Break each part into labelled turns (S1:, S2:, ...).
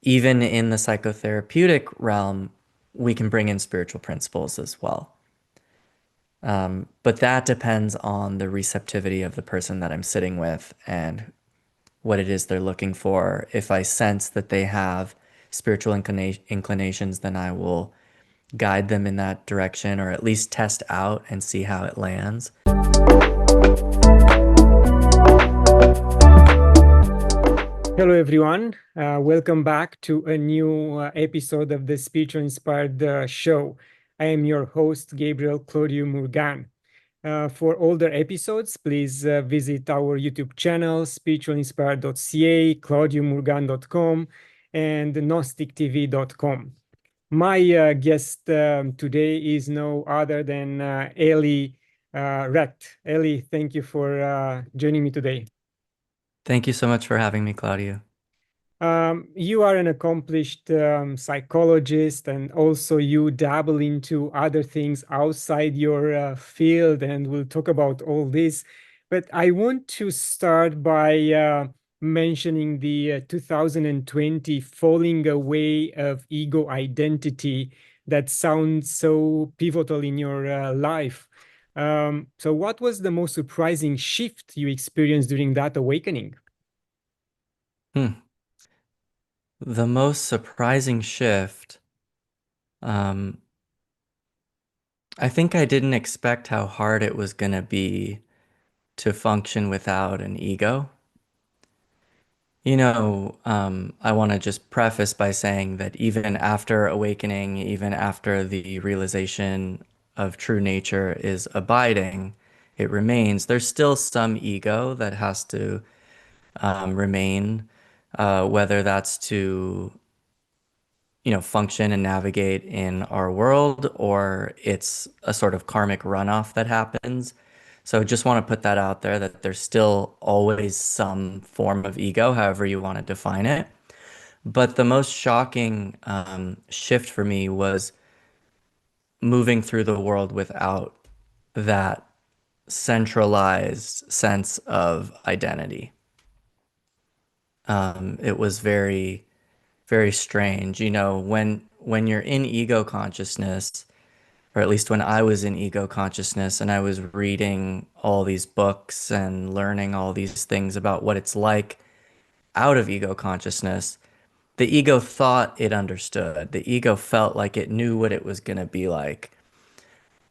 S1: even in the psychotherapeutic realm, we can bring in spiritual principles as well. But that depends on the receptivity of the person that I'm sitting with and what it is they're looking for. If I sense that they have spiritual inclinations, then I will guide them in that direction or at least test out and see how it lands.
S2: Hello, everyone. Welcome back to a new episode of the Spiritual Inspired Show. I am your host, Gabriel Claudiu Murgan. For older episodes, please visit our YouTube channel, spiritualinspired.ca, claudiumurgan.com, and gnostictv.com. My guest today is no other than Eli Recht. Eli, thank you for joining me today.
S1: Thank you so much for having me, Claudiu.
S2: You are an accomplished psychologist, and also you dabble into other things outside your field, and we'll talk about all this. But I want to start by mentioning the 2020 falling away of ego identity that sounds so pivotal in your life. So, what was the most surprising shift you experienced during that awakening?
S1: Hmm. The most surprising shift, um, I think I didn't expect how hard it was going to be to function without an ego. I want to just preface by saying that even after awakening, even after the realization of true nature is abiding, it remains. There's still some ego that has to remain, whether that's to function and navigate in our world, or it's a sort of karmic runoff that happens. So just want to put that out there that there's still always some form of ego, however you want to define it. But the most shocking shift for me was moving through the world without that centralized sense of identity. It was very, very strange. When you're in ego consciousness, or at least when I was in ego consciousness and I was reading all these books and learning all these things about what it's like out of ego consciousness, the ego thought it understood. The ego felt like it knew what it was going to be like.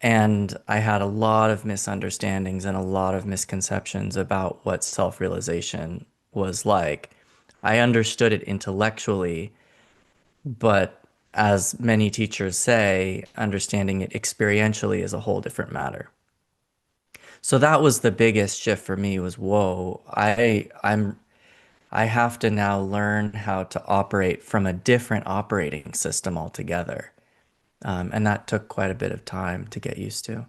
S1: And I had a lot of misunderstandings and a lot of misconceptions about what self-realization was like. I understood it intellectually, but as many teachers say, understanding it experientially is a whole different matter. So that was the biggest shift for me was, whoa, I have to now learn how to operate from a different operating system altogether. And that took quite a bit of time to get used to.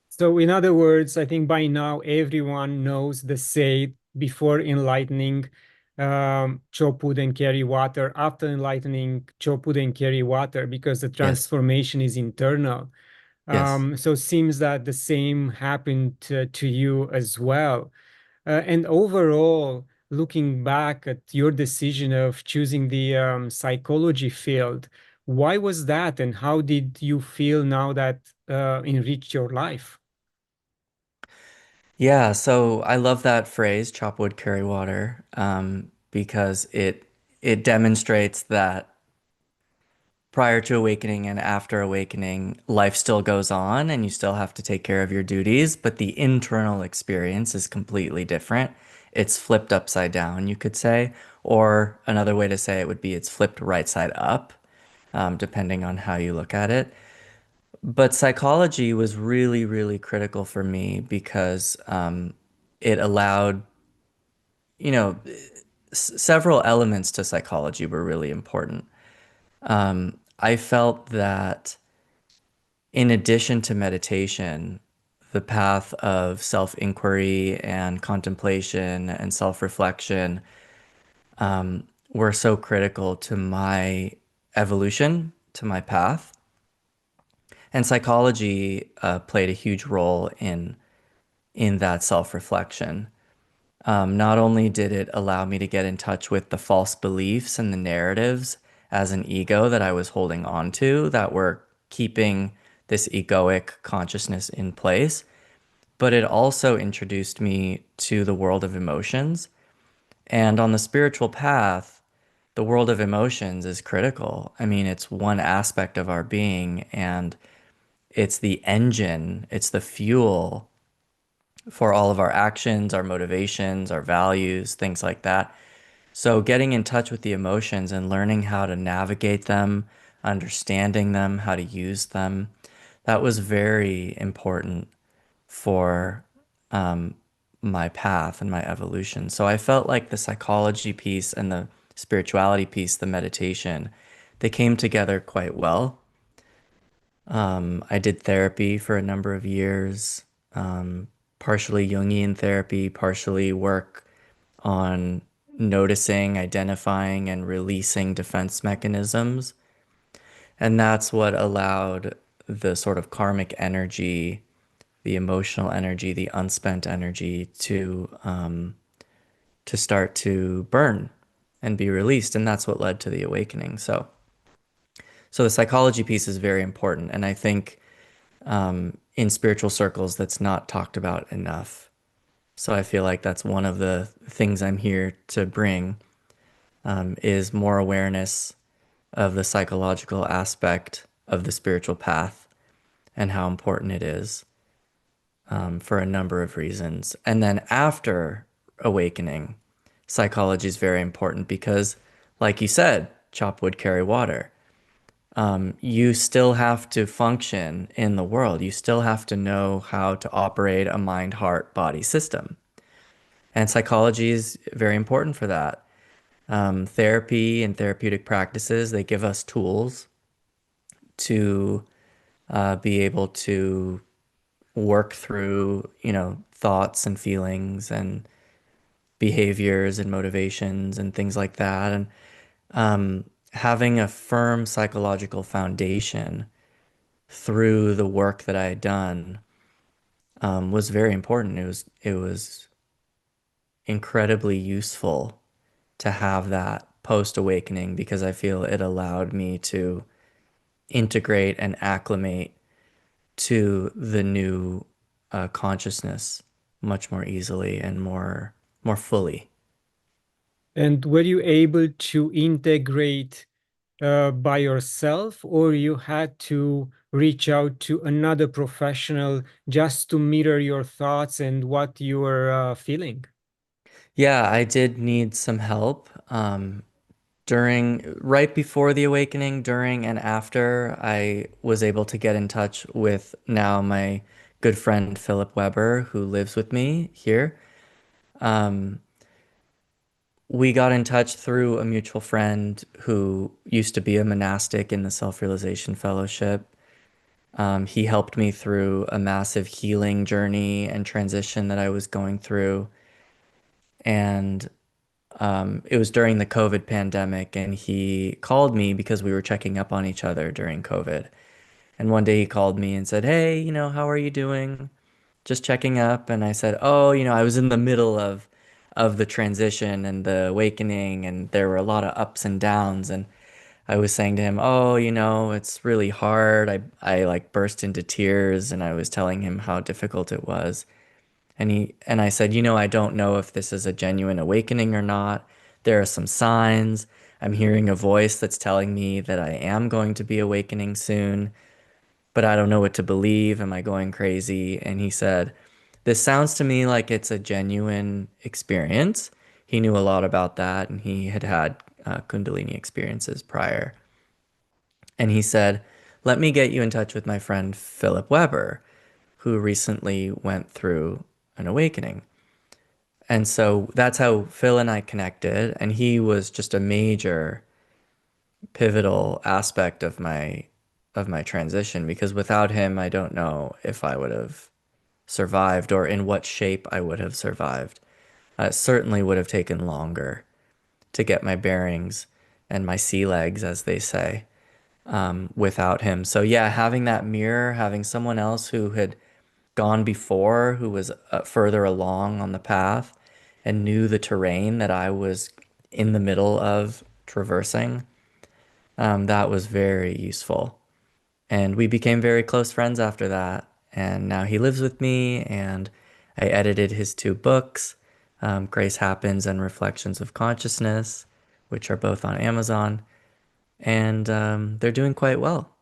S2: So, in other words, I think by now everyone knows the say before enlightening, chop wood and carry water. After enlightening, chop wood and carry water, because the
S1: Yes.
S2: transformation is internal.
S1: Yes.
S2: So, it seems that the same happened to you as well. And overall, looking back at your decision of choosing the psychology field, why was that, and how did you feel now that enriched your life?
S1: Yeah, so I love that phrase, chop wood, carry water, because it demonstrates that prior to awakening and after awakening, life still goes on and you still have to take care of your duties, but the internal experience is completely different. It's flipped upside down, you could say, or another way to say it would be it's flipped right side up, depending on how you look at it. But psychology was really, really critical for me because it allowed, you know, several elements to psychology were really important. I felt that in addition to meditation, the path of self-inquiry and contemplation and self-reflection were so critical to my evolution, to my path. And psychology played a huge role in that self-reflection. Not only did it allow me to get in touch with the false beliefs and the narratives as an ego that I was holding on to that were keeping this egoic consciousness in place, but it also introduced me to the world of emotions. And on the spiritual path, the world of emotions is critical. I mean, it's one aspect of our being, and it's the engine, it's the fuel for all of our actions, our motivations, our values, things like that. So, getting in touch with the emotions and learning how to navigate them, understanding them, how to use them, that was very important for um, my path and my evolution. So, I felt like the psychology piece and the spirituality piece, the meditation, they came together quite well. I did therapy for a number of years, partially Jungian therapy, partially work on noticing, identifying, and releasing defense mechanisms. And that's what allowed the sort of karmic energy, the emotional energy, the unspent energy to start to burn and be released. And that's what led to the awakening. So the psychology piece is very important. And I think in spiritual circles, that's not talked about enough. So I feel like that's one of the things I'm here to bring is more awareness of the psychological aspect of the spiritual path and how important it is for a number of reasons. And then after awakening, psychology is very important because, like you said, chop wood, carry water. You still have to function in the world. You still have to know how to operate a mind, heart, body system. And psychology is very important for that. Therapy and therapeutic practices, they give us tools to be able to work through, thoughts and feelings and behaviors and motivations and things like that. And having a firm psychological foundation through the work that I had done was very important. It was incredibly useful to have that post awakening because I feel it allowed me to integrate and acclimate to the new consciousness much more easily and more fully.
S2: And were you able to integrate by yourself, or you had to reach out to another professional just to mirror your thoughts and what you were feeling?
S1: Yeah, I did need some help right before the awakening, during and after. I was able to get in touch with now my good friend Philip Weber, who lives with me here. Um, we got in touch through a mutual friend who used to be a monastic in the Self-Realization Fellowship. He helped me through a massive healing journey and transition that I was going through. And it was during the COVID pandemic, and he called me because we were checking up on each other during COVID. And one day he called me and said, "Hey, how are you doing? Just checking up." And I said, "Oh, I was in the middle of the transition and the awakening, and there were a lot of ups and downs." And I was saying to him, "Oh, it's really hard." I like burst into tears, and I was telling him how difficult it was. And I said, "I don't know if this is a genuine awakening or not. There are some signs. I'm hearing a voice that's telling me that I am going to be awakening soon, but I don't know what to believe. Am I going crazy?" And he said, "This sounds to me like it's a genuine experience." He knew a lot about that, and he had had Kundalini experiences prior. And he said, "Let me get you in touch with my friend Philip Weber, who recently went through an awakening." And so that's how Phil and I connected. And he was just a major pivotal aspect of my transition because without him, I don't know if I would have survived or in what shape I would have survived. It certainly would have taken longer to get my bearings and my sea legs, as they say, without him. So yeah, having that mirror, having someone else who had gone before, who was further along on the path, and knew the terrain that I was in the middle of traversing, that was very useful. And we became very close friends after that. And now he lives with me, and I edited his two books, Grace Happens and Reflections of Consciousness, which are both on Amazon. And they're doing quite well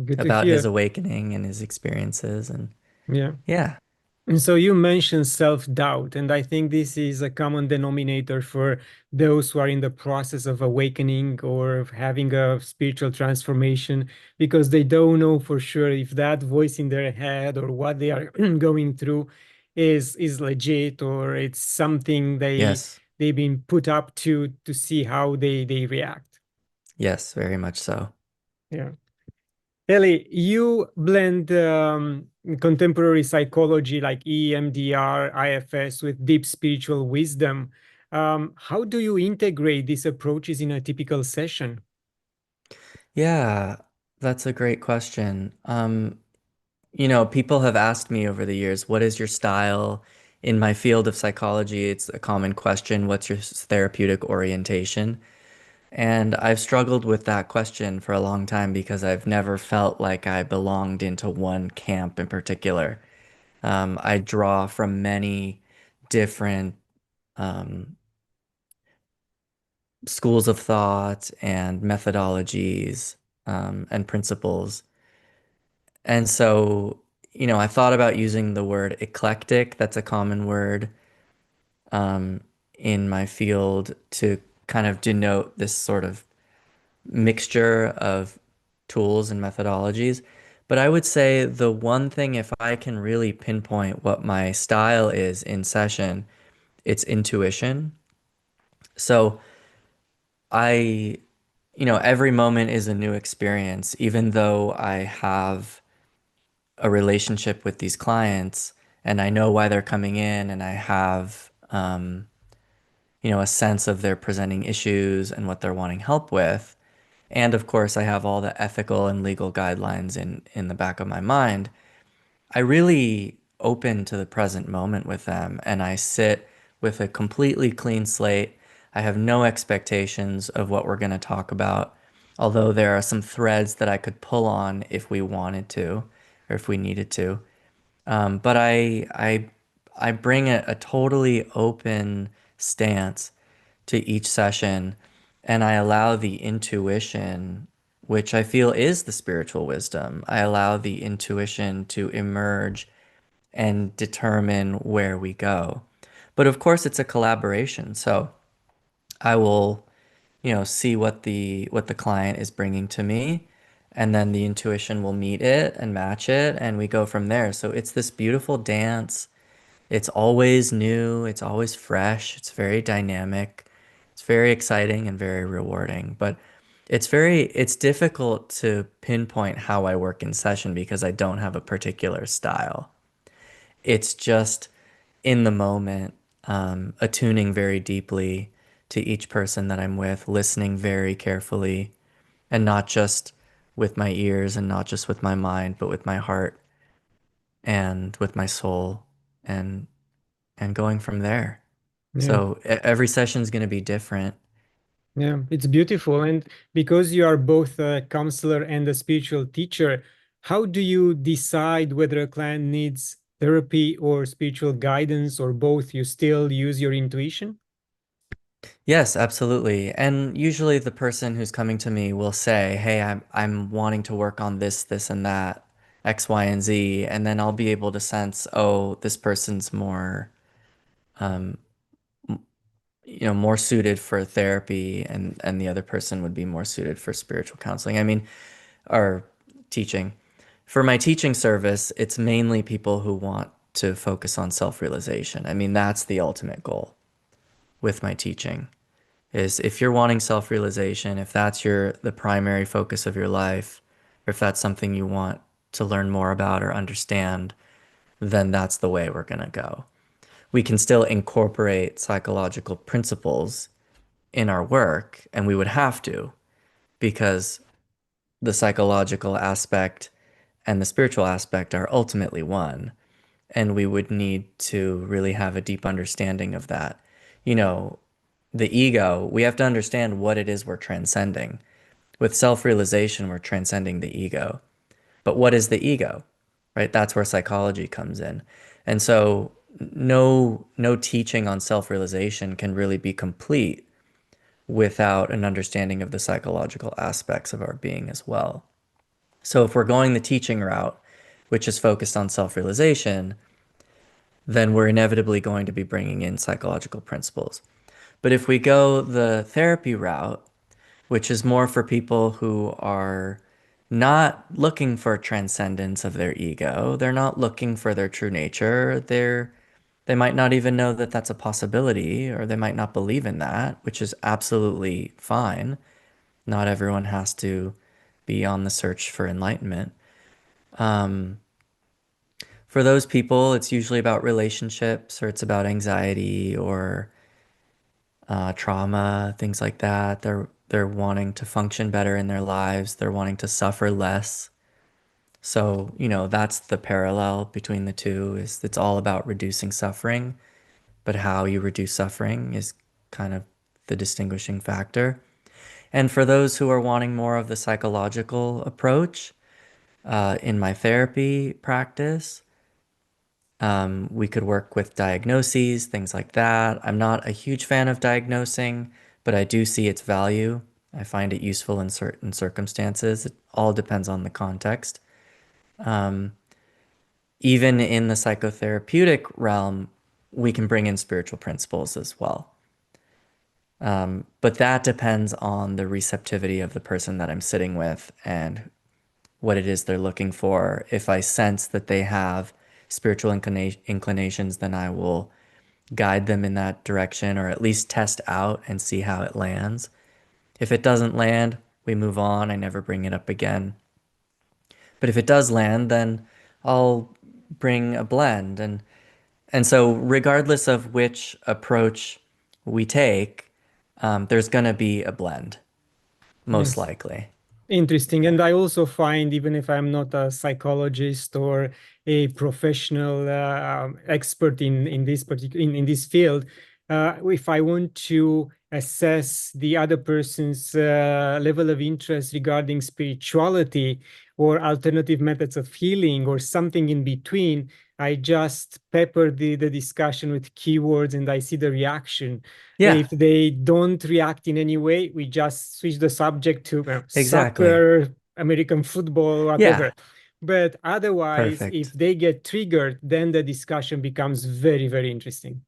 S2: Good to
S1: about his
S2: hear.
S1: awakening and his experiences. And
S2: Yeah.
S1: yeah,
S2: And so you mentioned self-doubt, and I think this is a common denominator for those who are in the process of awakening or of having a spiritual transformation, because they don't know for sure if that voice in their head or what they are going through is legit, or it's something
S1: yes,
S2: they've been put up to see how they react.
S1: yes, very much so.
S2: Yeah. Eli, you blend contemporary psychology like EMDR, IFS with deep spiritual wisdom. How do you integrate these approaches in a typical session?
S1: Yeah, that's a great question. People have asked me over the years, what is your style? In my field of psychology, it's a common question, what's your therapeutic orientation? And I've struggled with that question for a long time because I've never felt like I belonged into one camp in particular. I draw from many different um, schools of thought and methodologies and principles. And so, I thought about using the word eclectic. That's a common word um, in my field to kind of denote this sort of mixture of tools and methodologies. But I would say the one thing, if I can really pinpoint what my style is in session, it's intuition. So I, every moment is a new experience, even though I have a relationship with these clients and I know why they're coming in and I have, a sense of their presenting issues and what they're wanting help with. And of course, I have all the ethical and legal guidelines in the back of my mind. I really open to the present moment with them and I sit with a completely clean slate. I have no expectations of what we're going to talk about, although there are some threads that I could pull on if we wanted to or if we needed to. But I bring a totally open stance to each session, and I allow the intuition, which I feel is the spiritual wisdom. I allow the intuition to emerge and determine where we go. But of course, it's a collaboration. So I will, see what the client is bringing to me, and then the intuition will meet it and match it, and we go from there. So it's this beautiful dance. It's always new, it's always fresh, it's very dynamic, it's very exciting and very rewarding. But it's difficult to pinpoint how I work in session because I don't have a particular style. It's just in the moment, attuning very deeply to each person that I'm with, listening very carefully, and not just with my ears and not just with my mind, but with my heart and with my soul and going from there.
S2: Yeah.
S1: So every session is going to be different.
S2: Yeah, it's beautiful. And because you are both a counselor and a spiritual teacher, how do you decide whether a client needs therapy or spiritual guidance or both? You still use your intuition?
S1: Yes, absolutely. And usually the person who's coming to me will say, "Hey, I'm wanting to work on this, this, and that, X, Y, and Z," and then I'll be able to sense, oh, this person's more, um, more suited for therapy, and the other person would be more suited for spiritual counseling. I mean, or teaching. For my teaching service, it's mainly people who want to focus on self-realization. I mean, that's the ultimate goal with my teaching is if you're wanting self-realization, if that's the primary focus of your life, or if that's something you want to learn more about or understand, then that's the way we're going to go. We can still incorporate psychological principles in our work, and we would have to because the psychological aspect and the spiritual aspect are ultimately one. and we would need to really have a deep understanding of that. You know, the ego, we have to understand what it is we're transcending. With self-realization, we're transcending the ego. But what is the ego? Right? That's where psychology comes in. And so no teaching on self-realization can really be complete without an understanding of the psychological aspects of our being as well. So if we're going the teaching route, which is focused on self-realization, then we're inevitably going to be bringing in psychological principles. But if we go the therapy route, which is more for people who are not looking for transcendence of their ego, they're not looking for their true nature, they might not even know that that's a possibility, or they might not believe in that, which is absolutely fine. Not everyone has to be on the search for enlightenment. Um, for those people, it's usually about relationships, or it's about anxiety, or trauma, things like that. They're wanting to function better in their lives. They're wanting to suffer less. So, that's the parallel between the two is it's all about reducing suffering, but how you reduce suffering is kind of the distinguishing factor. And for those who are wanting more of the psychological approach, in my therapy practice, we could work with diagnoses, things like that. I'm not a huge fan of diagnosing, but I do see its value. I find it useful in certain circumstances. It all depends on the context. Even in the psychotherapeutic realm, we can bring in spiritual principles as well. But that depends on the receptivity of the person that I'm sitting with and what it is they're looking for. If I sense that they have spiritual inclinations, then I will guide them in that direction or at least test out and see how it lands. If it doesn't land, we move on. I never bring it up again. But if it does land, then I'll bring a blend. And so regardless of which approach we take, there's going to be a blend, most
S2: Yes.
S1: likely.
S2: Interesting. And I also find, even if I'm not a psychologist or a professional expert in this particular in this field, if I want to assess the other person's level of interest regarding spirituality or alternative methods of healing or something in between, I just pepper the discussion with keywords and I see the reaction.
S1: Yeah,
S2: If they don't react in any way, we just switch the subject to
S1: exactly.
S2: soccer, American football,
S1: Yeah,
S2: whatever. But otherwise, if
S1: perfect.
S2: they get triggered, then the discussion becomes very, very interesting.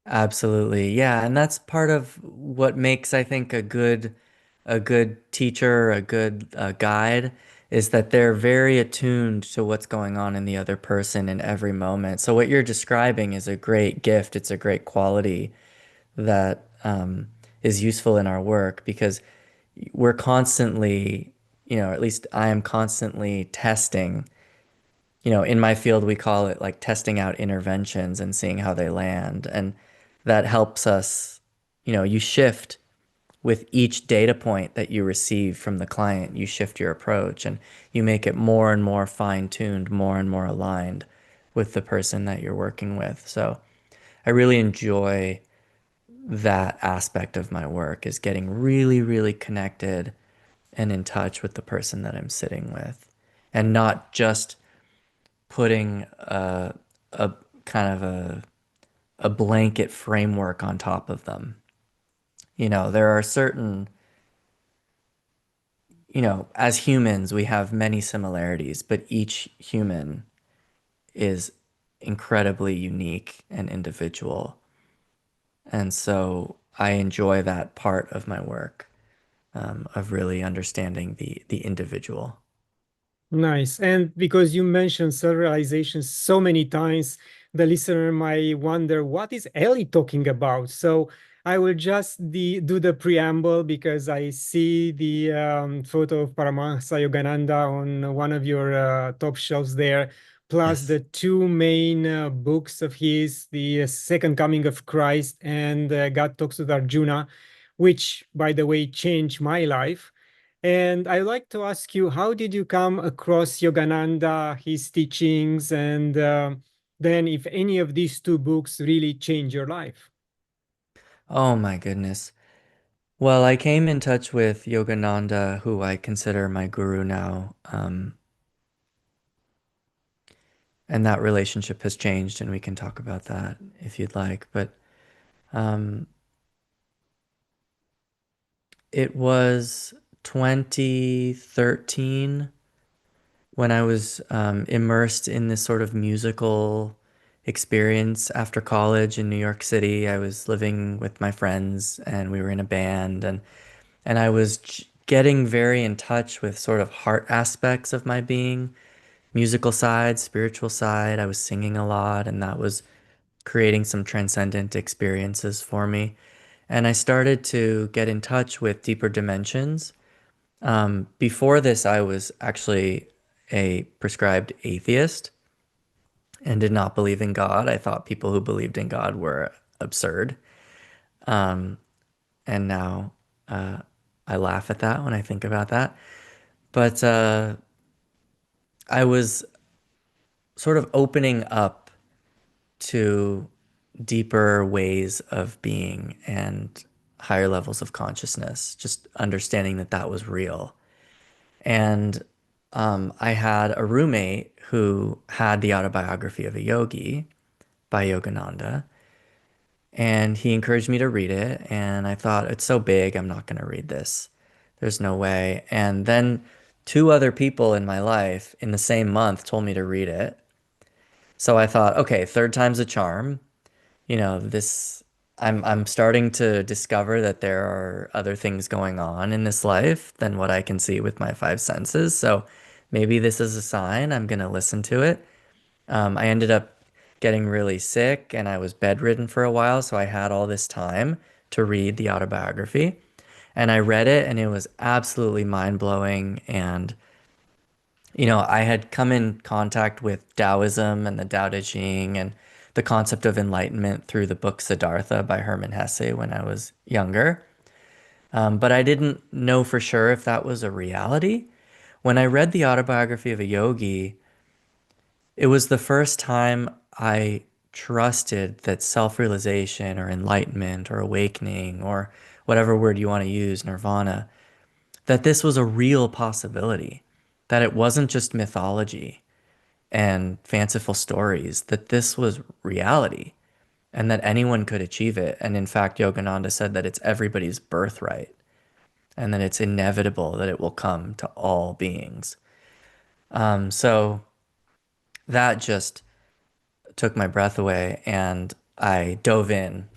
S1: Absolutely. Yeah, and that's part of what makes, I think, a good teacher, a good guide is that they're very attuned to what's going on in the other person in every moment. So what you're describing is a great gift. It's a great quality that is useful in our work because we're constantly, at least I am constantly testing. In my field, we call it like testing out interventions and seeing how they land. And that helps us, you shift with each data point that you receive from the client, you shift your approach and you make it more and more fine-tuned, more and more aligned with the person that you're working with. So I really enjoy that aspect of my work is getting really, really connected and in touch with the person that I'm sitting with and not just putting a kind of a blanket framework on top of them. There are certain, as humans, we have many similarities, but each human is incredibly unique and individual. And so I enjoy that part of my work, of really understanding the individual.
S2: Nice. And because you mentioned self-realization so many times, the listener might wonder, what is Eli talking about? So I will just do the preamble because I see the photo of Paramahansa Yogananda on one of your top shelves there, plus
S1: Yes.
S2: the two main books of his, the Second Coming of Christ and God Talks with Arjuna, which, by the way, changed my life. And I'd like to ask you, how did you come across Yogananda, his teachings, and then if any of these two books really change your life.
S1: Oh my goodness. Well, I came in touch with Yogananda, who I consider my guru now, and that relationship has changed, and we can talk about that if you'd like. But um, it was 2013 when I was immersed in this sort of musical experience after college in New York City. I was living with my friends, and we were in a band, and I was getting very in touch with sort of heart aspects of my being, musical side, spiritual side. I was singing a lot, and that was creating some transcendent experiences for me. And I started to get in touch with deeper dimensions. Before this, I was actually a prescribed atheist and did not believe in God. I thought people who believed in God were absurd. And now uh, I laugh at that when I think about that. But I was sort of opening up to deeper ways of being and higher levels of consciousness, just understanding that that was real. And I had a roommate who had the autobiography of a yogi by Yogananda, and he encouraged me to read it. And I thought, it's so big, I'm not going to read this. There's no way. And then two other people in my life in the same month told me to read it. So I thought, okay, third time's a charm. You know, this I'm starting to discover that there are other things going on in this life than what I can see with my five senses. So maybe this is a sign. I'm gonna listen to it. I ended up getting really sick and I was bedridden for a while, so I had all this time to read the autobiography. And I read it and it was absolutely mind-blowing. And I had come in contact with Taoism and the Tao Te Ching and the concept of enlightenment through the book Siddhartha by Hermann Hesse when I was younger. But I didn't know for sure if that was a reality. When I read the autobiography of a yogi, it was the first time I trusted that self-realization or enlightenment or awakening or whatever word you want to use, nirvana, that this was a real possibility, that it wasn't just mythology and fanciful stories, that this was reality and that anyone could achieve it. And in fact, Yogananda said that it's everybody's birthright and that it's inevitable that it will come to all beings. So that just took my breath away and I dove in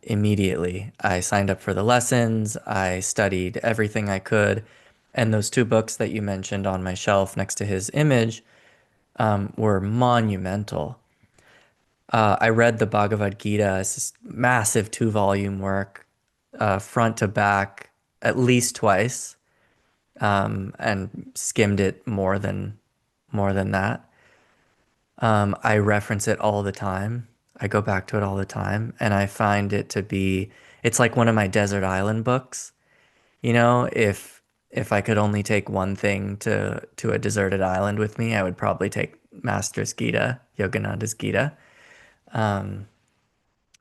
S1: immediately. I signed up for the lessons, I studied everything I could. And those two books that you mentioned on my shelf next to his image were monumental. I read the Bhagavad Gita. It's this massive two-volume work, front to back, at least twice, and skimmed it more than that. I reference it all the time. I go back to it all the time, and I find it to be, it's like one of my desert island books. If I could only take one thing to a deserted island with me, I would probably take Master's Gita, Yogananda's Gita,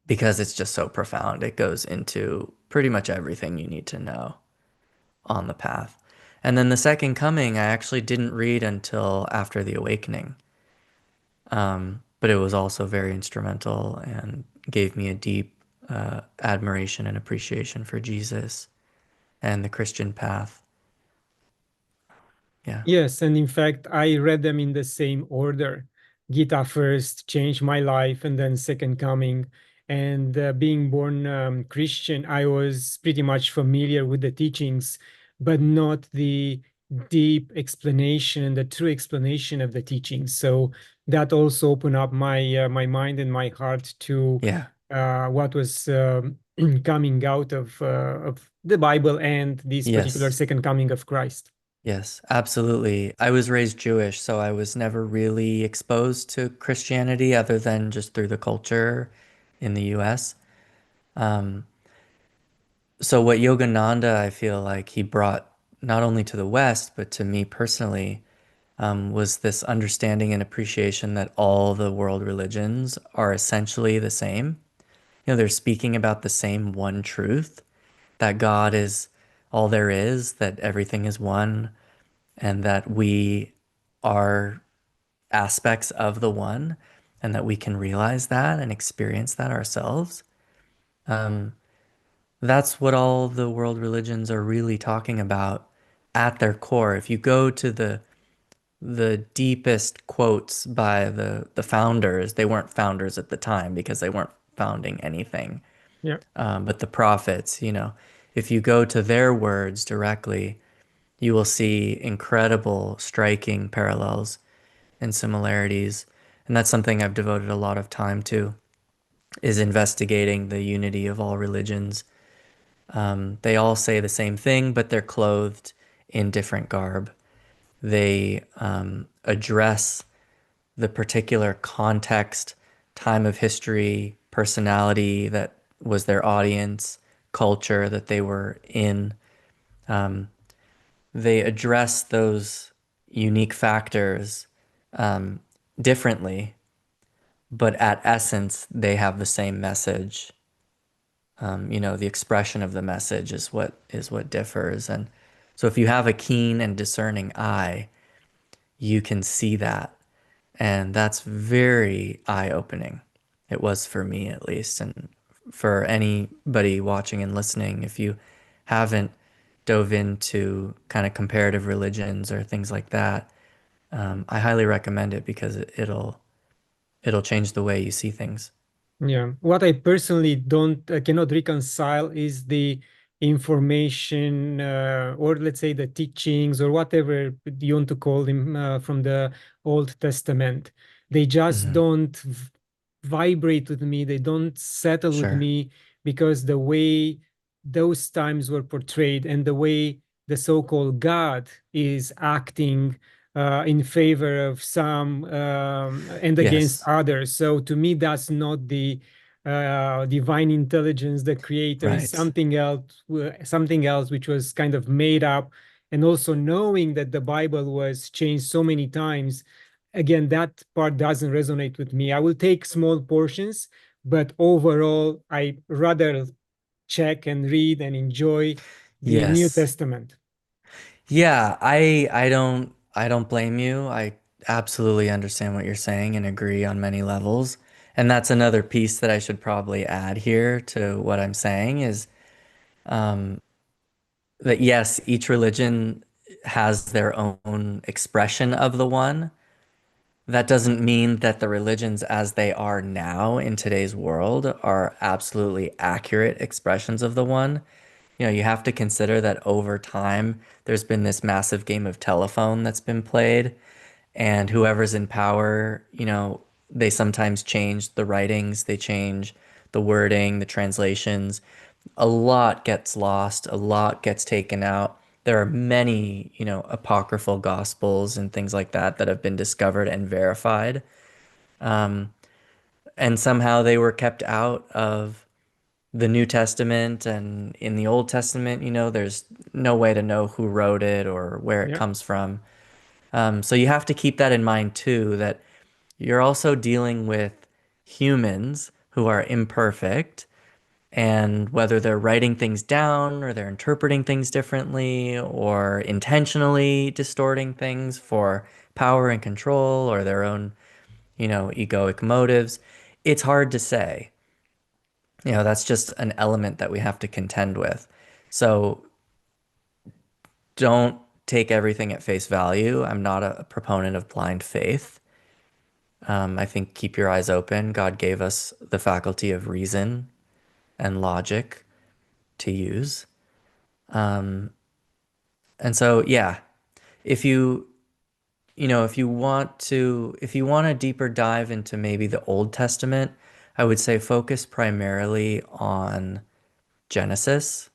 S1: because it's just so profound. It goes into pretty much everything you need to know on the path. And then the second coming, I actually didn't read until after the awakening. But it was also very instrumental and gave me a deep admiration and appreciation for Jesus and the Christian path. Yeah.
S2: Yes, and in fact, I read them in the same order. Gita first, changed my life, and then Second Coming. And being born Christian, I was pretty much familiar with the teachings, but not the deep explanation, the true explanation of the teachings. So that also opened up my mind and my heart to
S1: Yeah.
S2: what was coming out of the Bible and this particular
S1: Yes.
S2: Second Coming of Christ.
S1: Yes, absolutely. I was raised Jewish, so I was never really exposed to Christianity other than just through the culture in the US. Um, so what Yogananda, I feel like he brought not only to the West, but to me personally, was this understanding and appreciation that all the world religions are essentially the same. They're speaking about the same one truth, that God is all there is, that everything is one, and that we are aspects of the one, and that we can realize that and experience that ourselves. That's what all the world religions are really talking about at their core. If you go to the deepest quotes by the founders, they weren't founders at the time because they weren't founding anything.
S2: Yeah.
S1: But the prophets, if you go to their words directly, you will see incredible, striking parallels and similarities. And that's something I've devoted a lot of time to, is investigating the unity of all religions. They all say the same thing, but they're clothed in different garb. They address the particular context, time of history, personality that was their audience, culture that they were in. They address those unique factors differently, but at essence, they have the same message. The expression of the message is what differs. And so if you have a keen and discerning eye, you can see that. And that's very eye-opening. It was for me at least. And for anybody watching and listening, if you haven't dove into kind of comparative religions or things like that, I highly recommend it because it'll change the way you see things.
S2: Yeah, what I personally don't cannot reconcile is the information or let's say the teachings or whatever you want to call them from the Old Testament. They just
S1: Hmm.
S2: don't vibrate with me. They don't settle with
S1: Sure.
S2: me because the way those times were portrayed and the way the so-called God is acting in favor of some and against
S1: Yes.
S2: others. So to me, that's not the divine intelligence, the creator is
S1: Right.
S2: something else which was kind of made up. And also knowing that the Bible was changed so many times, again, that part doesn't resonate with me. I will take small portions, but overall, I rather check and read and enjoy the New
S1: Yes.
S2: Testament.
S1: Yeah, I don't blame you. I absolutely understand what you're saying and agree on many levels. And that's another piece that I should probably add here to what I'm saying is that yes, each religion has their own expression of the one. That doesn't mean that the religions as they are now in today's world are absolutely accurate expressions of the one. You have to consider that over time, there's been this massive game of telephone that's been played, and whoever's in power, they sometimes change the writings, they change the wording, the translations. A lot gets lost, a lot gets taken out. There are many, apocryphal gospels and things like that that have been discovered and verified. And somehow they were kept out of the New Testament, and in the Old Testament, there's no way to know who wrote it or where it
S2: Yeah,
S1: comes from. So you have to keep that in mind too, that you're also dealing with humans who are imperfect, and whether they're writing things down or they're interpreting things differently or intentionally distorting things for power and control or their own, egoic motives, it's hard to say. That's just an element that we have to contend with. So don't take everything at face value. I'm not a proponent of blind faith. I think keep your eyes open. God gave us the faculty of reason and logic to use. And so, yeah, if if you want a deeper dive into maybe the Old Testament, I would say focus primarily on Genesis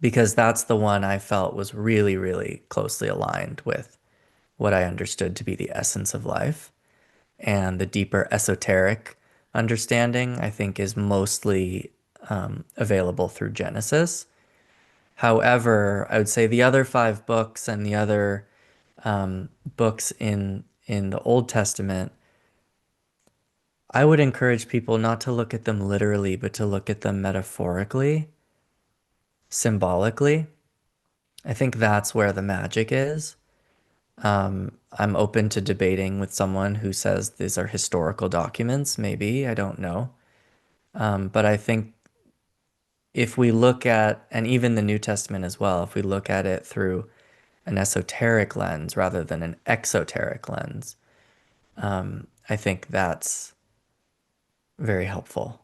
S1: because that's the one I felt was really, really closely aligned with what I understood to be the essence of life. And the deeper esoteric understanding, I think, is mostly available through Genesis. However, I would say the other five books and the other books in the Old Testament, I would encourage people not to look at them literally, but to look at them metaphorically, symbolically. I think that's where the magic is. I'm open to debating with someone who says these are historical documents, maybe, I don't know. But I think if we look at, and even the New Testament as well, if we look at it through an esoteric lens rather than an exoteric lens, I think that's very helpful.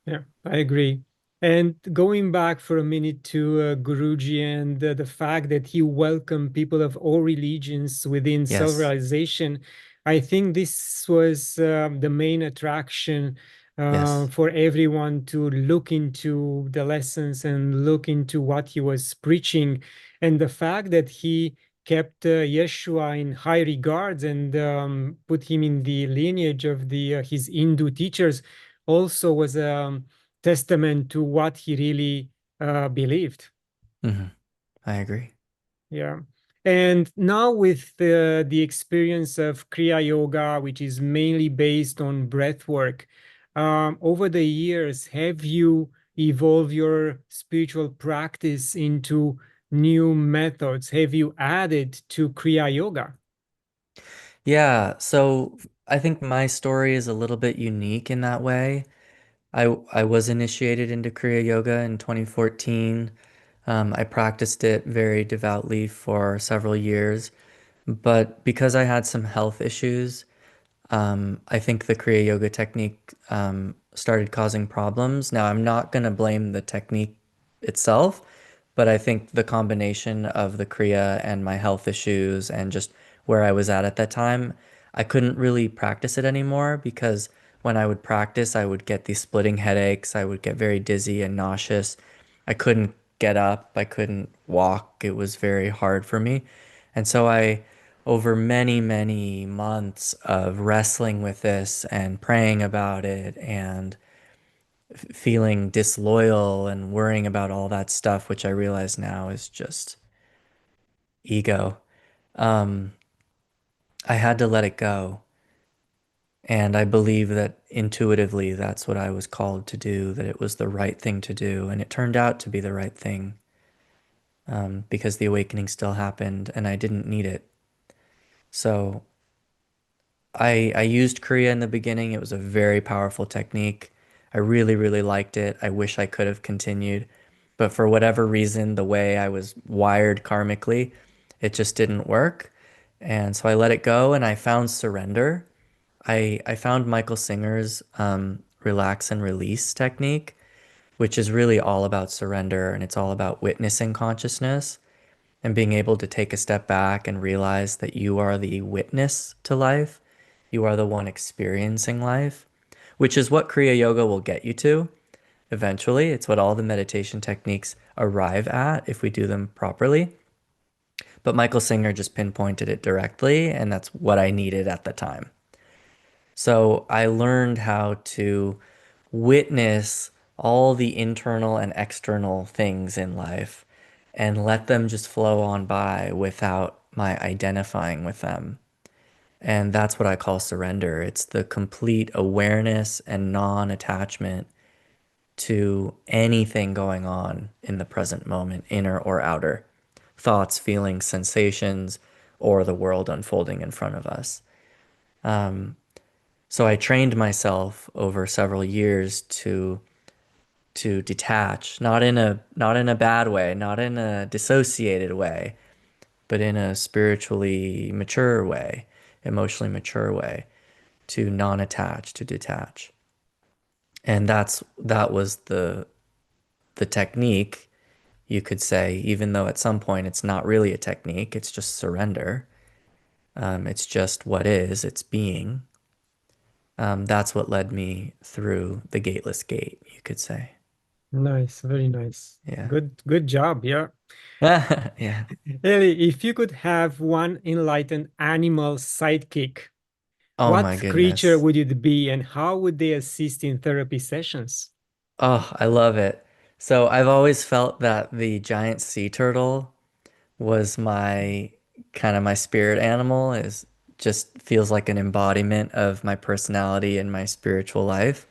S2: Yeah, I agree. And going back for a minute to Guruji and the fact that he welcomed people of all religions within
S1: Yes,
S2: self-realization, I think this was the main attraction
S1: yes.
S2: for everyone to look into the lessons and look into what he was preaching. And the fact that he kept Yeshua in high regards and put him in the lineage of his Hindu teachers also was a testament to what he really believed.
S1: Hmm. I agree.
S2: Yeah. And now with the experience of Kriya Yoga, which is mainly based on breath work, over the years, have you evolved your spiritual practice into new methods? Have you added to Kriya Yoga?
S1: Yeah, so I think my story is a little bit unique in that way. I was initiated into Kriya Yoga in 2014. I practiced it very devoutly for several years, but because I had some health issues, I think the Kriya Yoga technique started causing problems. Now, I'm not going to blame the technique itself, but I think the combination of the Kriya and my health issues and just where I was at that time, I couldn't really practice it anymore because when I would practice, I would get these splitting headaches. I would get very dizzy and nauseous. I couldn't get up. I couldn't walk. It was very hard for me. And so over many, many months of wrestling with this and praying about it and feeling disloyal and worrying about all that stuff, which I realize now is just ego. Um, I had to let it go. And I believe that intuitively that's what I was called to do, that it was the right thing to do. And it turned out to be the right thing because the awakening still happened and I didn't need it. So I used Kriya in the beginning. It was a very powerful technique. I really, really liked it. I wish I could have continued, but for whatever reason, the way I was wired karmically, it just didn't work. And so I let it go and I found surrender. I found Michael Singer's relax and release technique, which is really all about surrender and it's all about witnessing consciousness and being able to take a step back and realize that you are the witness to life. You are the one experiencing life, which is what Kriya Yoga will get you to eventually. It's what all the meditation techniques arrive at if we do them properly. But Michael Singer just pinpointed it directly, and that's what I needed at the time. So I learned how to witness all the internal and external things in life and let them just flow on by without my identifying with them. And that's what I call surrender. It's the complete awareness and non-attachment to anything going on in the present moment, inner or outer, thoughts, feelings, sensations, or the world unfolding in front of us. So I trained myself over several years to detach, not in a bad way, not in a dissociated way, but in a spiritually mature way, emotionally mature way, to non-attach, to detach. And that was the technique, you could say, even though at some point it's not really a technique, it's just surrender. It's just what is, it's being. That's what led me through the gateless gate, you could say.
S2: Nice, very nice.
S1: Yeah.
S2: Good job. Yeah.
S1: Yeah.
S2: Eli, if you could have one enlightened animal sidekick,
S1: Oh my
S2: what creature
S1: goodness.
S2: would it be and how would they assist in therapy sessions?
S1: Oh, I love it. So I've always felt that the giant sea turtle was my kind of my spirit animal is just feels like an embodiment of my personality and my spiritual life.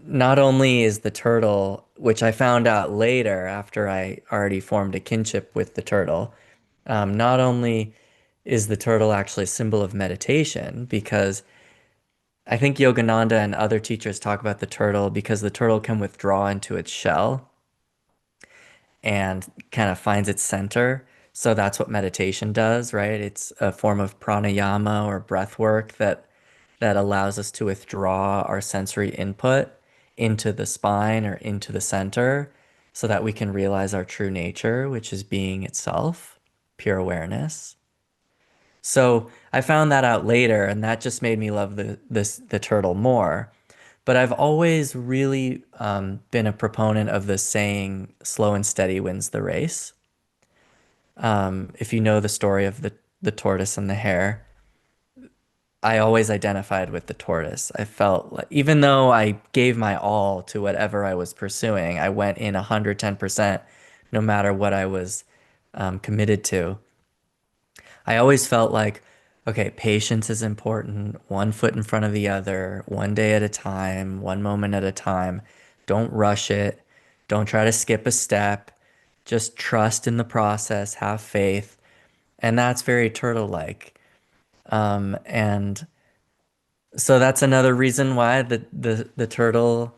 S1: Not only is the turtle, which I found out later after I already formed a kinship with the turtle, not only is the turtle actually a symbol of meditation, because I think Yogananda and other teachers talk about the turtle because the turtle can withdraw into its shell and kind of finds its center. So that's what meditation does, right? It's a form of pranayama or breath work that allows us to withdraw our sensory input into the spine or into the center so that we can realize our true nature, which is being itself, pure awareness. So I found that out later, and that just made me love the turtle more. But I've always really been a proponent of the saying, "Slow and steady wins the race." If you know the story of the tortoise and the hare, I always identified with the tortoise. I felt like, even though I gave my all to whatever I was pursuing, I went in 110%, no matter what I was committed to. I always felt like, okay, patience is important, one foot in front of the other, one day at a time, one moment at a time. Don't rush it. Don't try to skip a step. Just trust in the process, have faith. And that's very turtle-like. And so that's another reason why the turtle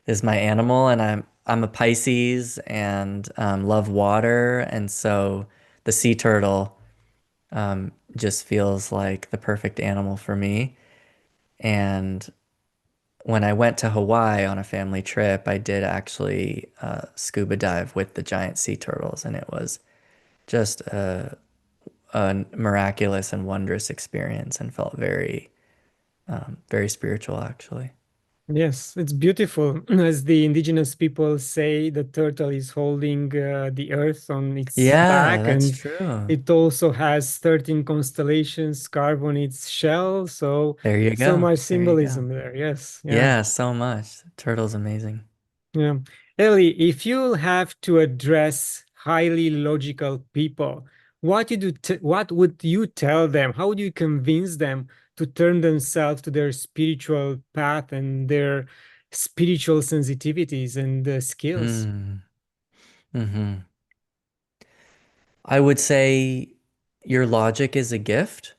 S1: is my animal, and I'm a Pisces and love water, and so the sea turtle just feels like the perfect animal for me. And when I went to Hawaii on a family trip, I did actually scuba dive with the giant sea turtles, and it was just a miraculous and wondrous experience, and felt very spiritual actually.
S2: Yes, it's beautiful. As the indigenous people say, the turtle is holding the earth on its
S1: Yeah,
S2: back,
S1: that's
S2: and
S1: true.
S2: it also has 13 constellations carved on its shell. So,
S1: There you
S2: so
S1: go.
S2: much
S1: There you go.
S2: symbolism there. Yes, yeah.
S1: Yeah, so much. Turtle's amazing.
S2: Yeah. Ellie, if you have to address highly logical people, what would you tell them? How would you convince them to turn themselves to their spiritual path and their spiritual sensitivities and skills?
S1: Mm. Hmm. I would say your logic is a gift.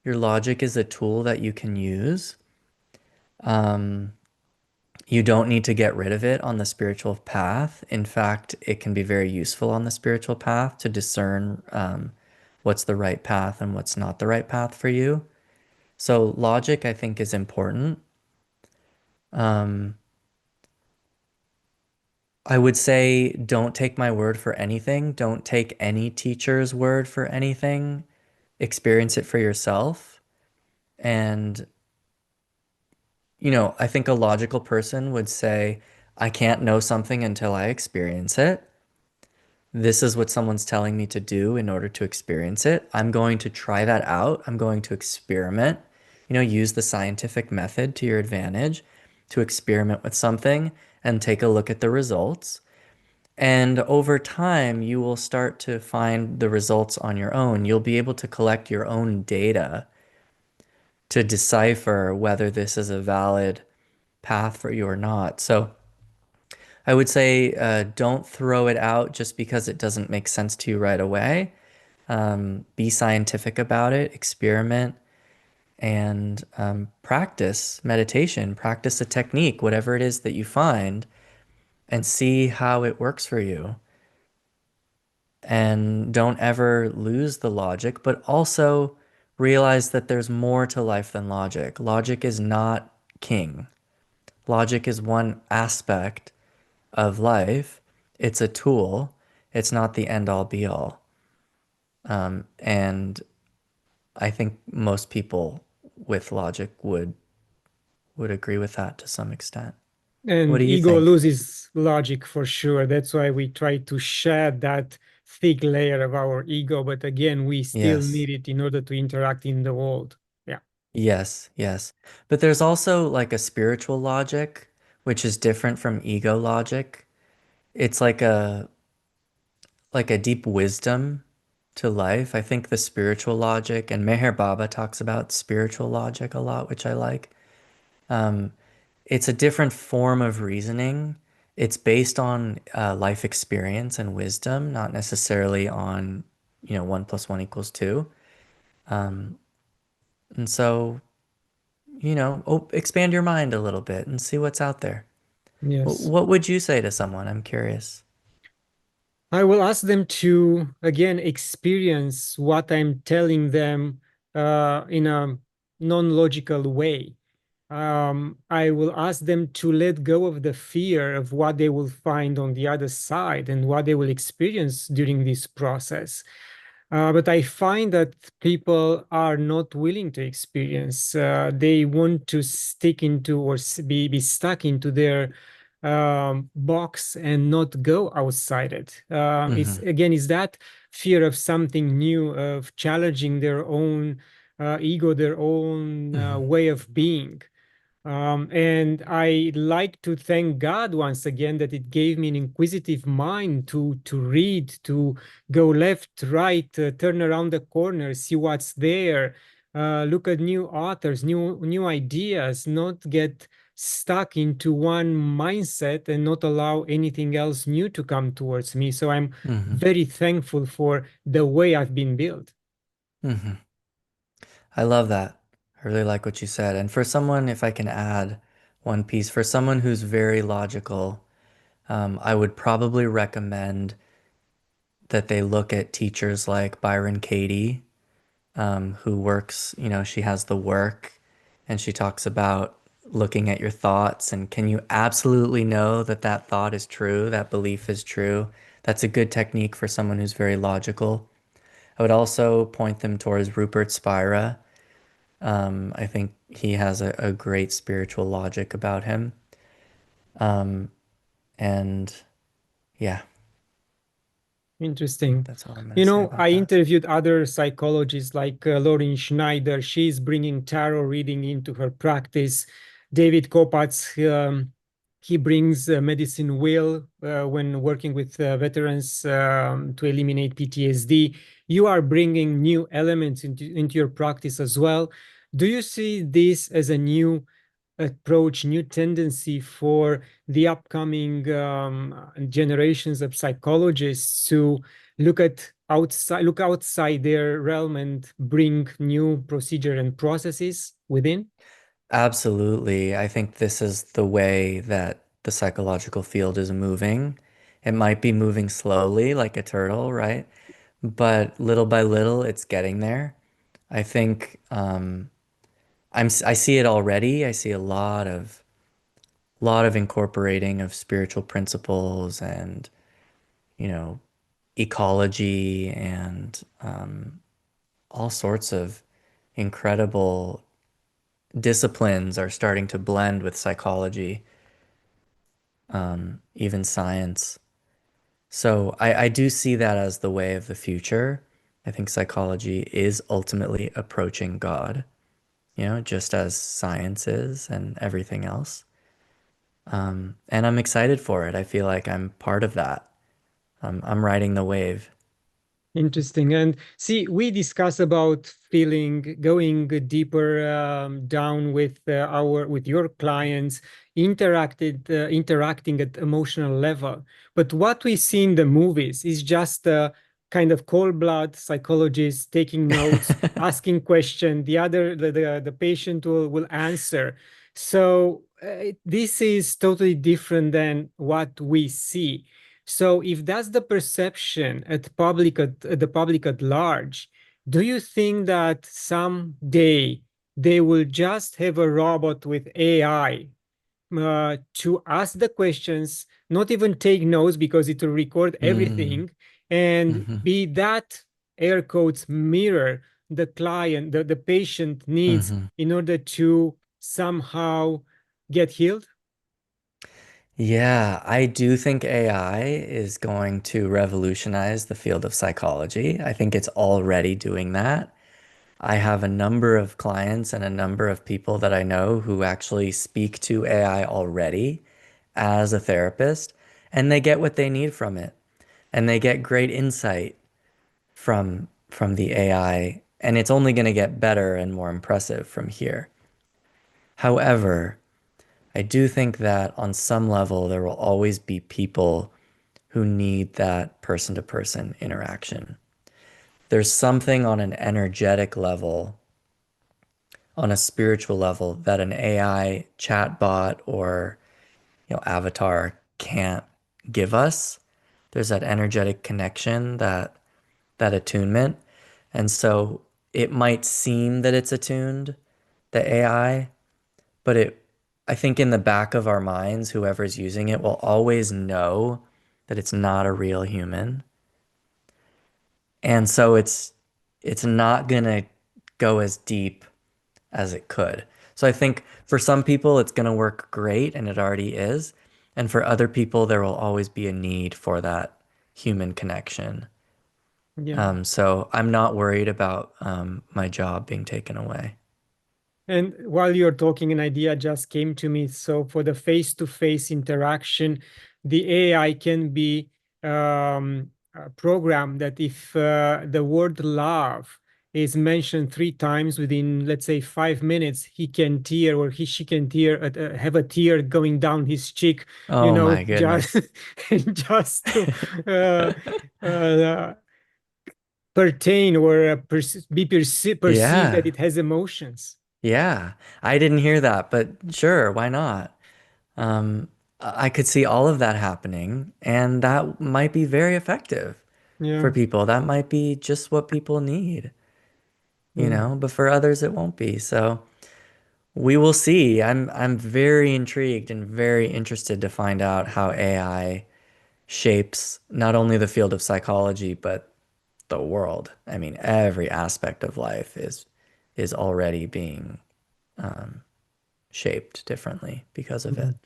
S1: Your logic is a tool that you can use. Um, you don't need to get rid of it on the spiritual path. In fact, it can be very useful on the spiritual path to discern what's the right path and what's not the right path for you. So logic, I think, is important. Um, I would say don't take my word for anything. Don't take any teacher's word for anything. Experience it for yourself. And, I think a logical person would say, I can't know something until I experience it. This is what someone's telling me to do in order to experience it. I'm going to try that out. I'm going to experiment, use the scientific method to your advantage to experiment with something and take a look at the results. And over time, you will start to find the results on your own. You'll be able to collect your own data to decipher whether this is a valid path for you or not. So I would say don't throw it out just because it doesn't make sense to you right away. Be scientific about it, experiment, and practice meditation, practice a technique, whatever it is that you find, and see how it works for you. And don't ever lose the logic, but also realize that there's more to life than logic. Logic is not king. Logic is one aspect of life. It's a tool. It's not the end all be all. And I think most people with logic would agree with that to some extent. What
S2: And
S1: do you
S2: ego
S1: think?
S2: loses logic for sure. That's why we try to shed that thick layer of our ego. But again, we still
S1: Yes.
S2: need it in order to interact in the world. Yeah.
S1: Yes, yes. But there's also like a spiritual logic, which is different from ego logic. It's like a deep wisdom to life. I think the spiritual logic, and Meher Baba talks about spiritual logic a lot, which I like. Um, it's a different form of reasoning. It's based on life experience and wisdom, not necessarily on, one plus one equals two. Um, and so, expand your mind a little bit and see what's out there.
S2: Yes.
S1: What would you say to someone? I'm curious.
S2: I will ask them to again experience what I'm telling them in a non-logical way. I will ask them to let go of the fear of what they will find on the other side and what they will experience during this process. But I find that people are not willing to experience. They want to stick into or be stuck into their box and not go outside it. It's
S1: Hmm.
S2: again, is that fear of something new, of challenging their own ego, their own
S1: Hmm.
S2: way of being. And I like to thank God once again that it gave me an inquisitive mind to read, to go left, right, turn around the corner, see what's there, look at new authors, new ideas, not get stuck into one mindset and not allow anything else new to come towards me. So I'm
S1: Hmm.
S2: very thankful for the way I've been built.
S1: Hmm. I love that. I really like what you said. And for someone, if I can add one piece, for someone who's very logical, I would probably recommend that they look at teachers like Byron Katie, who works, she has the work and she talks about looking at your thoughts and can you absolutely know that that thought is true, that belief is true? That's a good technique for someone who's very logical. I would also point them towards Rupert Spira. I think he has a great spiritual logic about him. Um, and yeah, I think
S2: Interesting.
S1: that's all I'm going to
S2: You
S1: say
S2: know,
S1: about
S2: I
S1: that.
S2: interviewed other psychologists like Lauren Schneider. She's bringing tarot reading into her practice. David Kopatz, he brings medicine wheel when working with veterans to eliminate PTSD. You are bringing new elements into your practice as well. Do you see this as a new approach, new tendency for the upcoming generations of psychologists to look outside their realm and bring new procedure and processes within?
S1: Absolutely. I think this is the way that the psychological field is moving. It might be moving slowly like a turtle, right? But little by little, it's getting there. I think I see it already. I see a lot of incorporating of spiritual principles and, you know, ecology and all sorts of incredible disciplines are starting to blend with psychology, even science. So I do see that as the way of the future. I think psychology is ultimately approaching God, just as science is and everything else. And I'm excited for it. I feel like I'm part of that. I'm riding the wave.
S2: Interesting. And see, we discuss about feeling, going deeper down with with your clients, interacting at emotional level. But what we see in the movies is just a kind of cold blood psychologist taking notes, asking question. The patient will answer. So this is totally different than what we see. So if that's the perception at the public at large, do you think that someday they will just have a robot with AI to ask the questions, not even take notes because it will record
S1: Mm,
S2: everything, and
S1: hmm.
S2: be that air quotes mirror the client, the patient needs
S1: Hmm.
S2: in order to somehow get healed?
S1: Yeah, I do think AI is going to revolutionize the field of psychology. I think it's already doing that. I have a number of clients and a number of people that I know who actually speak to AI already as a therapist, and they get what they need from it, and they get great insight from the AI, and it's only going to get better and more impressive from here. However, I do think that on some level there will always be people who need that person-to-person interaction. There's something on an energetic level, on a spiritual level, that an AI chatbot or avatar can't give us. There's that energetic connection, that attunement. And so it might seem that it's attuned, the AI, but I think in the back of our minds, whoever's using it will always know that it's not a real human. And so it's not gonna go as deep as it could. So I think for some people it's gonna work great and it already is. And for other people there will always be a need for that human connection.
S2: Yeah.
S1: So I'm not worried about my job being taken away.
S2: And while you're talking, an idea just came to me. So for the face-to-face interaction, the AI can be programmed that if the word love is mentioned 3 times within, let's say, 5 minutes, he can tear, or she can tear, have a tear going down his cheek,
S1: Oh my
S2: just
S1: goodness.
S2: just to uh, uh, pertain or perceive that
S1: Yeah.
S2: it has emotions.
S1: Yeah. I didn't hear that, but sure, why not? Um, I could see all of that happening, and that might be very effective
S2: Yeah.
S1: for people. That might be just what people need,
S2: Yeah.
S1: but for others it won't be. So we will see. I'm very intrigued and very interested to find out how AI shapes not only the field of psychology, but the world. I mean, every aspect of life is already being shaped differently because of it.
S2: Mhm.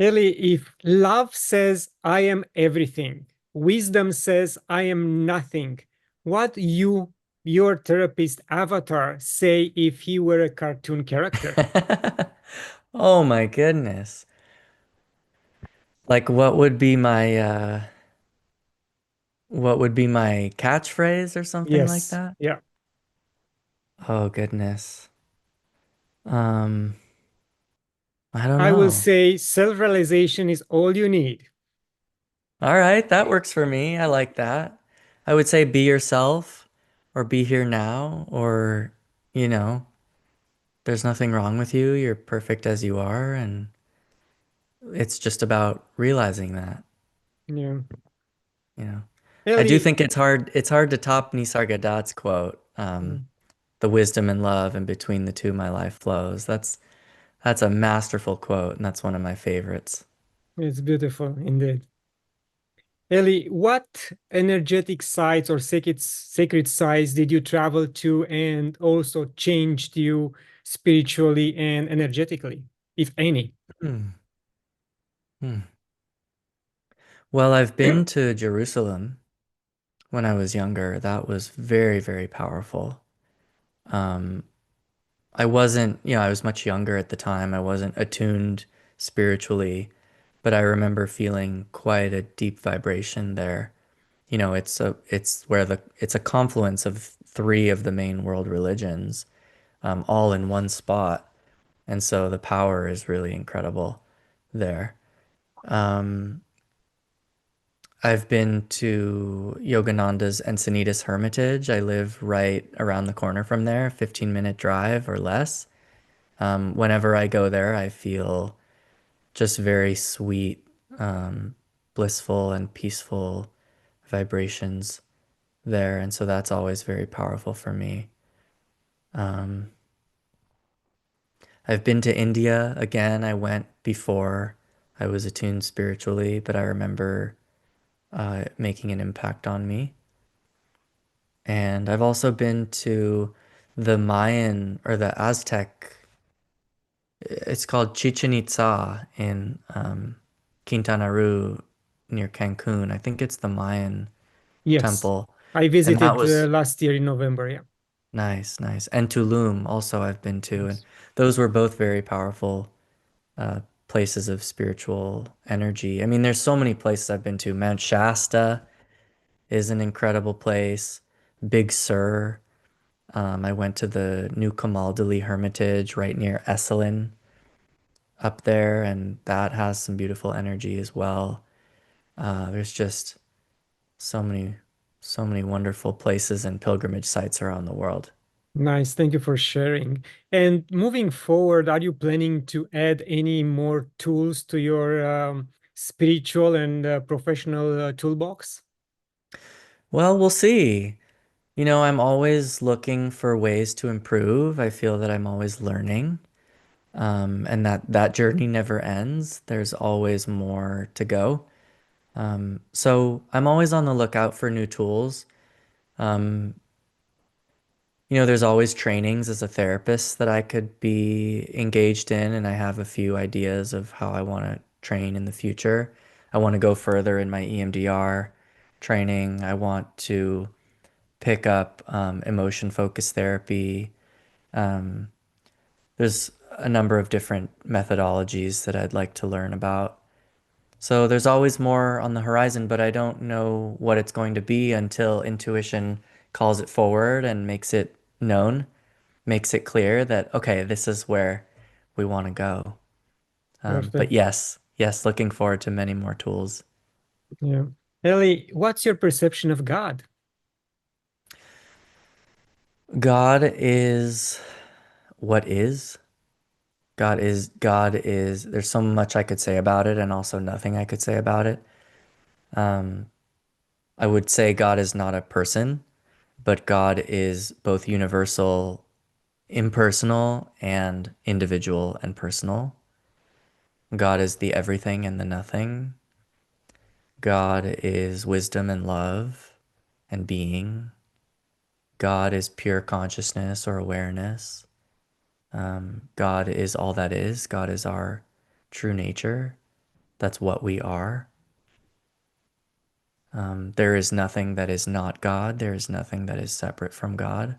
S2: Eli, if love says I am everything, wisdom says I am nothing, what your therapist avatar, say if he were a cartoon character?
S1: Oh my goodness. Like what would be my catchphrase or something like
S2: Yes.
S1: that?
S2: Yeah.
S1: Oh goodness. Um, I don't
S2: I will
S1: know.
S2: say self-realization is all you need.
S1: All right, that works for me. I like that. I would say be yourself or be here now or, you know, there's nothing wrong with you. You're perfect as you are, and it's just about realizing that,
S2: Yeah.
S1: you know. I do
S2: Eli,
S1: think it's hard to top Nisargadatt's quote, the wisdom and love and between the two my life flows. That's a masterful quote, and that's one of my favorites.
S2: it's beautiful indeed. Eli, what energetic sites or sacred sites did you travel to and also changed you spiritually and energetically, if any?
S1: Hmm. Hmm. Well, I've been to Jerusalem when I was younger. That was very, very powerful. Um, I wasn't, I was much younger at the time. I wasn't attuned spiritually, but I remember feeling quite a deep vibration there. It's a confluence of three of the main world religions, all in one spot. And so the power is really incredible there. Um, I've been to Yogananda's Encinitas Hermitage. I live right around the corner from there, 15-minute drive or less. Whenever I go there, I feel just very sweet, blissful, and peaceful vibrations there. And so that's always very powerful for me. Um, I've been to India again. I went before I was attuned spiritually, but I remember making an impact on me. And I've also been to the Mayan or the Aztec, it's called Chichen Itza in Quintana Roo near Cancun. I think it's the Mayan
S2: Yes,
S1: temple.
S2: I
S1: And that
S2: visited
S1: was
S2: last year in November. Yeah.
S1: nice, nice. And Tulum also I've been to. And
S2: Yes.
S1: those were both very powerful places of spiritual energy. I mean, there's so many places I've been to. Mount Shasta is an incredible place. Big Sur. I went to the New Camaldoli Hermitage right near Esalen up there, and that has some beautiful energy as well. There's just so many, so many wonderful places and pilgrimage sites around the world.
S2: Nice. Thank you for sharing. And moving forward, are you planning to add any more tools to your spiritual and professional toolbox?
S1: Well, we'll see. I'm always looking for ways to improve. I feel that I'm always learning, and that journey never ends. There's always more to go. So I'm always on the lookout for new tools. Um, there's always trainings as a therapist that I could be engaged in, and I have a few ideas of how I want to train in the future. I want to go further in my EMDR training. I want to pick up emotion focused therapy. Um, there's a number of different methodologies that I'd like to learn about. So there's always more on the horizon, but I don't know what it's going to be until intuition calls it forward and makes it known, makes it clear that, okay, this is where we want to go. But
S2: Perfect.
S1: yes, looking forward to many more tools.
S2: Yeah. Ellie, what's your perception of God?
S1: God is what is. There's so much I could say about it and also nothing I could say about it. Um, I would say God is not a person, but God is both universal, impersonal, and individual and personal. God is the everything and the nothing. God is wisdom and love and being. God is pure consciousness or awareness. God is all that is. God is our true nature. That's what we are. There is nothing that is not God. There is nothing that is separate from God.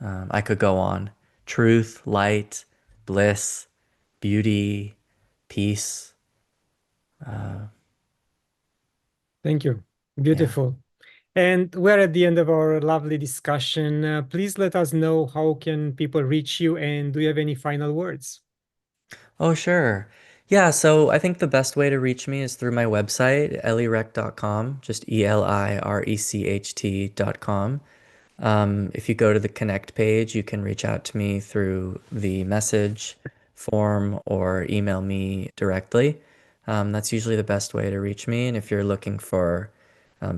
S1: I could go on. Truth, light, bliss, beauty, peace.
S2: Thank you.
S1: Yeah.
S2: Beautiful. And we're at the end of our lovely discussion. Please let us know how can people reach you, and do you have any final words?
S1: Oh, sure. Yeah, so I think the best way to reach me is through my website, elirecht.com, just elirecht.com. If you go to the connect page, you can reach out to me through the message form or email me directly. That's usually the best way to reach me. And if you're looking for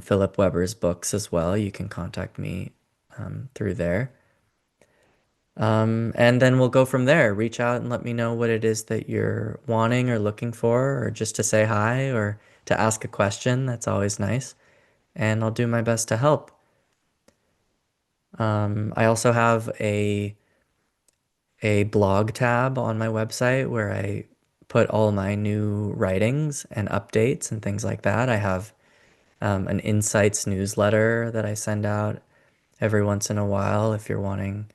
S1: Philip Weber's books as well, you can contact me through there. And then we'll go from there. Reach out and let me know what it is that you're wanting or looking for, or just to say hi or to ask a question. That's always nice. And I'll do my best to help. I also have a blog tab on my website where I put all my new writings and updates and things like that. I have an insights newsletter that I send out every once in a while if you're wanting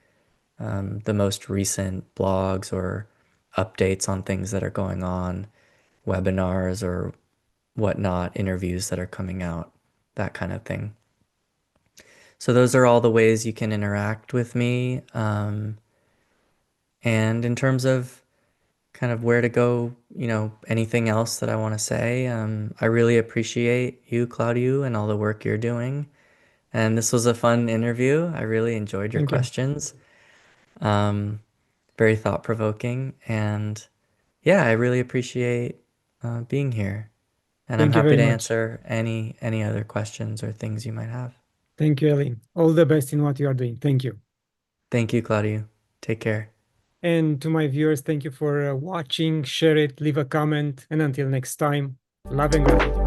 S1: the most recent blogs or updates on things that are going on, webinars or whatnot, interviews that are coming out, that kind of thing. So those are all the ways you can interact with me. And in terms of kind of where to go, anything else that I want to say, I really appreciate you, Claudiu, and all the work you're doing. And this was a fun interview. I really enjoyed your
S2: Thank you.
S1: questions. Um, Very thought-provoking. And yeah, I really appreciate being here. And I'm
S2: Thank you
S1: happy
S2: very
S1: to
S2: much.
S1: answer any other questions or things you might have.
S2: Thank you, Ellie. All the best in what you are doing. Thank you.
S1: Thank you, Claudiu. Take care.
S2: And to my viewers, thank you for watching. Share it, leave a comment, and until next time, love and gratitude.